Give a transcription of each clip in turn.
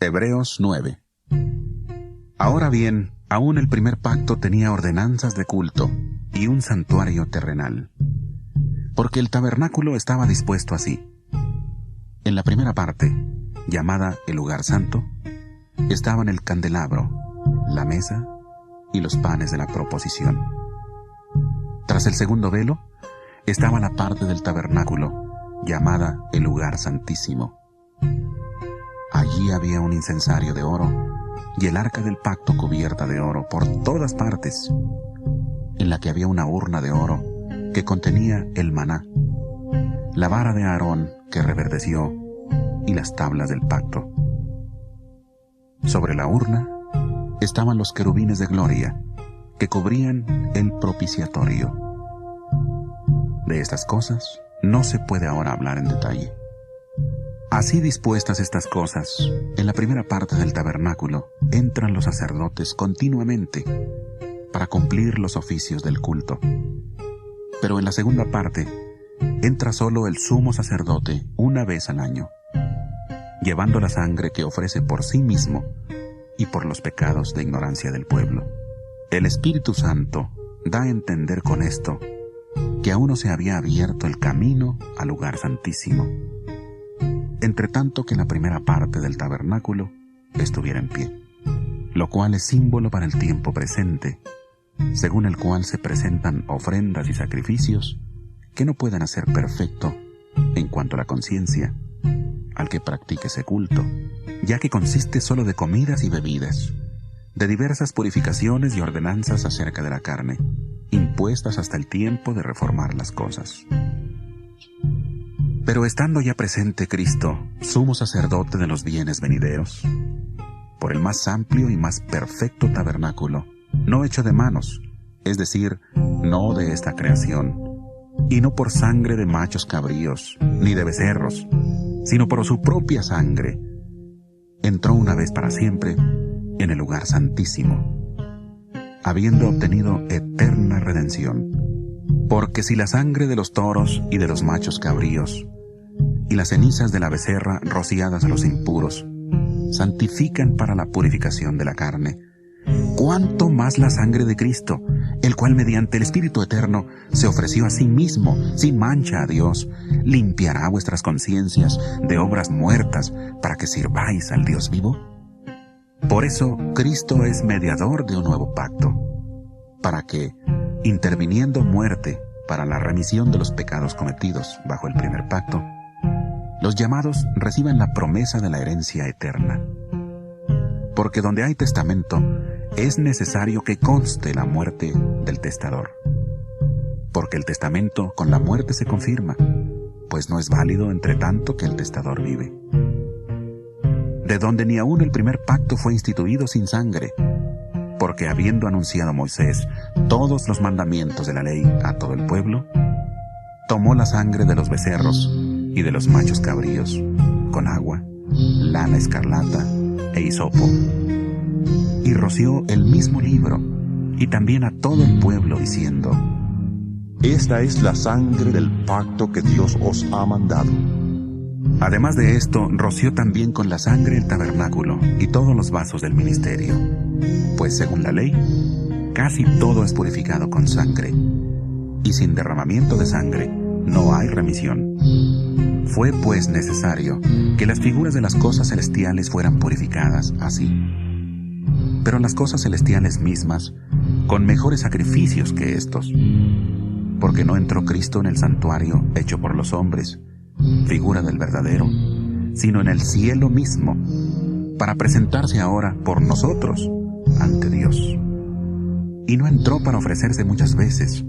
Hebreos 9. Ahora bien, aún el primer pacto tenía ordenanzas de culto y un santuario terrenal, porque el tabernáculo estaba dispuesto así. En la primera parte, llamada el lugar santo, estaban el candelabro, la mesa y los panes de la proposición. Tras el segundo velo, estaba la parte del tabernáculo, llamada el lugar santísimo. Allí había un incensario de oro y el arca del pacto cubierta de oro por todas partes, en la que había una urna de oro que contenía el maná, la vara de Aarón que reverdeció y las tablas del pacto. Sobre la urna estaban los querubines de gloria que cubrían el propiciatorio. De estas cosas no se puede ahora hablar en detalle. Así dispuestas estas cosas, en la primera parte del tabernáculo entran los sacerdotes continuamente para cumplir los oficios del culto. Pero en la segunda parte entra solo el sumo sacerdote una vez al año, llevando la sangre que ofrece por sí mismo y por los pecados de ignorancia del pueblo. El Espíritu Santo da a entender con esto que aún no se había abierto el camino al lugar santísimo, entre tanto que la primera parte del tabernáculo estuviera en pie, lo cual es símbolo para el tiempo presente, según el cual se presentan ofrendas y sacrificios que no pueden hacer perfecto en cuanto a la conciencia al que practique ese culto, ya que consiste solo de comidas y bebidas, de diversas purificaciones y ordenanzas acerca de la carne, impuestas hasta el tiempo de reformar las cosas. Pero estando ya presente Cristo, sumo sacerdote de los bienes venideros, por el más amplio y más perfecto tabernáculo, no hecho de manos, es decir, no de esta creación, y no por sangre de machos cabríos, ni de becerros, sino por su propia sangre, entró una vez para siempre en el lugar santísimo, habiendo obtenido eterna redención. Porque si la sangre de los toros y de los machos cabríos y las cenizas de la becerra rociadas a los impuros santifican para la purificación de la carne, ¿cuánto más la sangre de Cristo, el cual mediante el Espíritu Eterno se ofreció a sí mismo sin mancha a Dios, limpiará vuestras conciencias de obras muertas para que sirváis al Dios vivo? Por eso Cristo es mediador de un nuevo pacto, para que, interviniendo muerte para la remisión de los pecados cometidos bajo el primer pacto, los llamados reciban la promesa de la herencia eterna. Porque donde hay testamento, es necesario que conste la muerte del testador. Porque el testamento con la muerte se confirma, pues no es válido entre tanto que el testador vive. De donde ni aun el primer pacto fue instituido sin sangre, porque habiendo anunciado Moisés todos los mandamientos de la ley a todo el pueblo, tomó la sangre de los becerros y de los machos cabríos, con agua, lana escarlata e hisopo, y roció el mismo libro, y también a todo el pueblo, diciendo: Esta es la sangre del pacto que Dios os ha mandado. Además de esto, roció también con la sangre el tabernáculo y todos los vasos del ministerio, pues según la ley, casi todo es purificado con sangre, y sin derramamiento de sangre no hay remisión. Fue pues necesario que las figuras de las cosas celestiales fueran purificadas así. Pero las cosas celestiales mismas, con mejores sacrificios que estos, porque no entró Cristo en el santuario hecho por los hombres, figura del verdadero, sino en el cielo mismo, para presentarse ahora por nosotros ante Dios. Y no entró para ofrecerse muchas veces,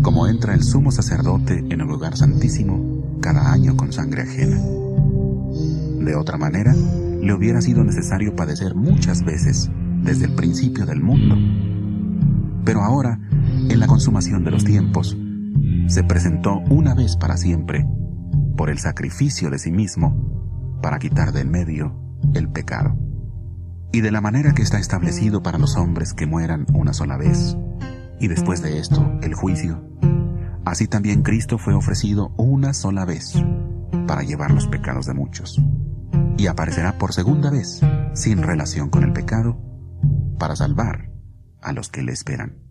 como entra el sumo sacerdote en el lugar santísimo cada año con sangre ajena. De otra manera, le hubiera sido necesario padecer muchas veces desde el principio del mundo. Pero ahora, en la consumación de los tiempos, se presentó una vez para siempre, por el sacrificio de sí mismo, para quitar de en medio el pecado. Y de la manera que está establecido para los hombres que mueran una sola vez, y después de esto el juicio, así también Cristo fue ofrecido una sola vez para llevar los pecados de muchos, y aparecerá por segunda vez sin relación con el pecado, para salvar a los que le esperan.